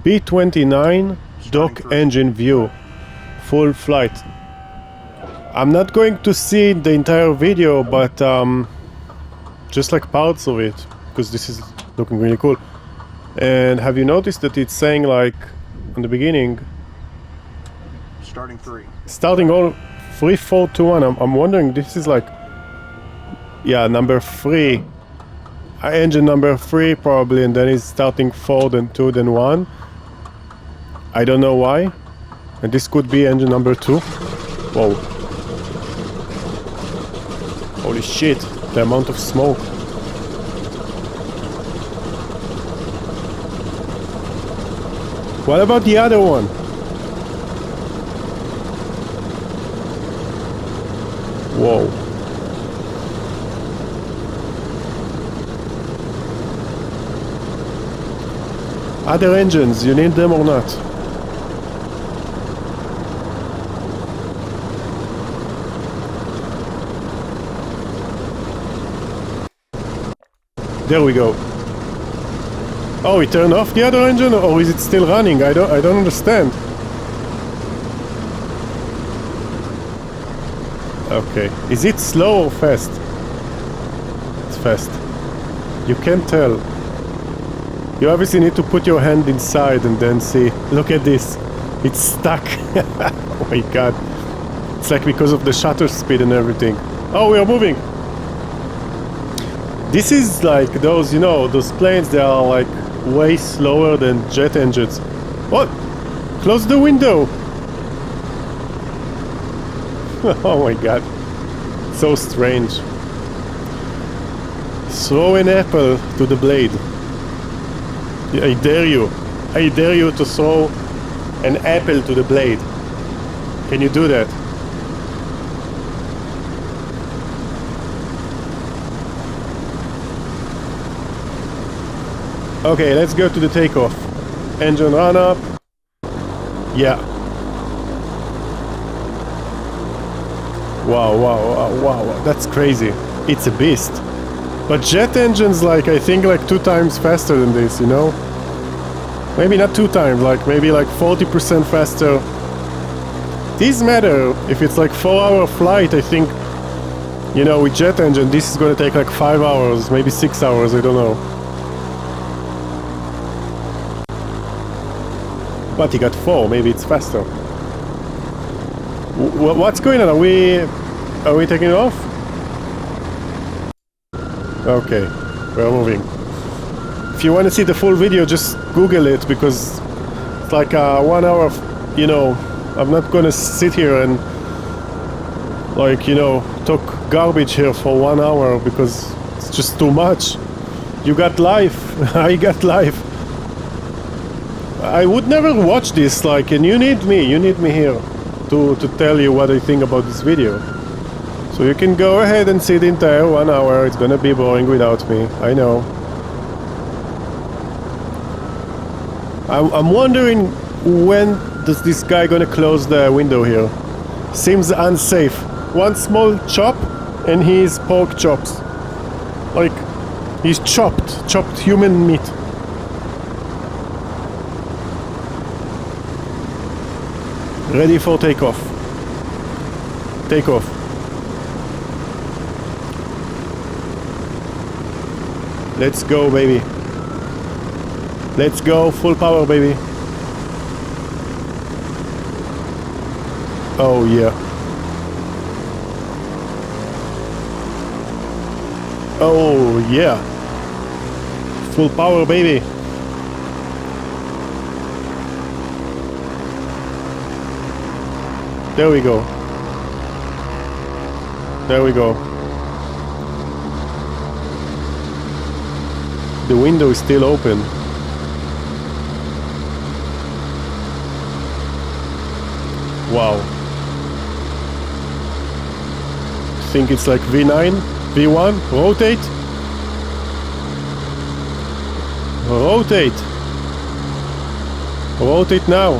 B-29 dock engine view, full flight. I'm not going to see the entire video, but just like parts of it, because this is looking really cool. And have you noticed that it's saying like on the beginning, starting all 3, 4, 2, 1. I'm wondering, this is like, yeah, number 3, engine number 3 probably, and then it's starting 4, then 2, then 1. I don't know why. And this could be engine number 2. Whoa. Holy shit, the amount of smoke. What about the other one? Whoa. Other engines, you need them or not? There we go. Oh, it turned off the other engine, or is it still running? I don't understand. Okay. Is it slow or fast? It's fast. You can't tell. You obviously need to put your hand inside and then see. Look at this. It's stuck. Oh my god. It's like because of the shutter speed and everything. Oh, we are moving. This is like those, you know, those planes, they are like way slower than jet engines. What? Close the window! Oh my god. So strange. Throw an apple to the blade. I dare you. I dare you to throw an apple to the blade. Can you do that? Okay, let's go to the takeoff. Engine run up. Yeah. Wow, wow, wow, wow, that's crazy. It's a beast. But jet engines, like, I think like 2 times faster than this, you know? Maybe not 2 times, like maybe like 40% faster. These matter. If it's like 4-hour flight, I think, you know, with jet engine, this is gonna take like 5 hours, maybe 6 hours, I don't know. But he got 4, maybe it's faster. What's going on? Are we taking it off? Okay, we're moving. If you want to see the full video, just Google it, because it's like 1 hour of, you know, I'm not gonna sit here and like, you know, talk garbage here for 1 hour, because it's just too much. You got life. I got life. I would never watch this, like, and you need me here to tell you what I think about this video. So you can go ahead and see the entire 1 hour. It's gonna be boring without me, I know. I'm wondering, when does this guy gonna close the window here? Seems unsafe. One small chop and he's pork chops. Like, he's chopped human meat. Ready for takeoff. Takeoff. Let's go, baby. Let's go, full power, baby. Oh yeah. Oh yeah. Full power, baby. There we go. There we go. The window is still open. Wow. I think it's like V9, V1, rotate. Rotate. Rotate now.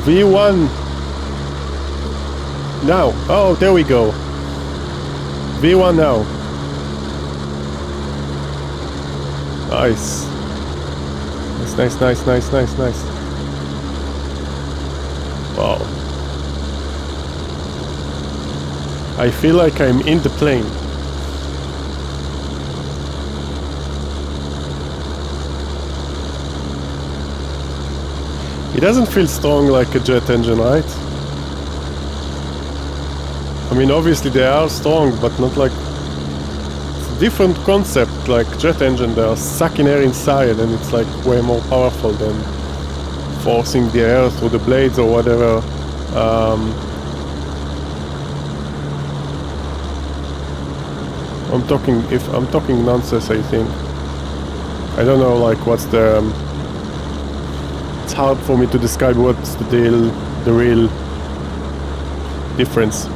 V1. Now. Oh, there we go. V1 now. Nice. Nice, nice, nice, nice, nice. Wow. I feel like I'm in the plane. It doesn't feel strong like a jet engine, right? I mean, obviously they are strong, but not like... It's a different concept, like jet engine, they are sucking air inside and it's like way more powerful than forcing the air through the blades or whatever. I'm talking nonsense, I think. I don't know, like, what's the... it's hard for me to describe what's the real difference.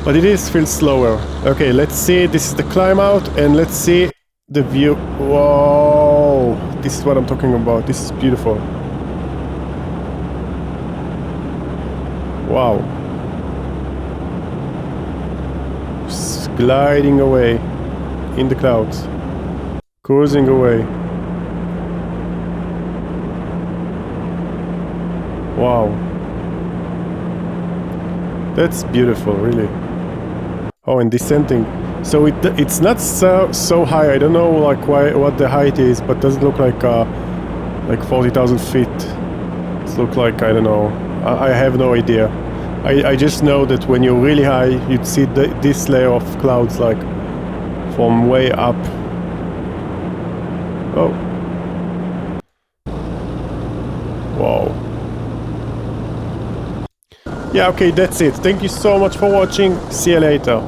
But it feels slower. Okay, let's see, this is the climb out, and let's see the view. Whoa! This is what I'm talking about, this is beautiful. Wow. Just gliding away in the clouds. Cruising away. Wow. That's beautiful, really. Oh, and descending. So it's not so high. I don't know like what the height is, but doesn't look like 40,000 feet. It looks like, I don't know. I have no idea. I just know that when you're really high, you'd see this layer of clouds like from way up. Oh. Wow. Yeah, okay, that's it. Thank you so much for watching. See you later.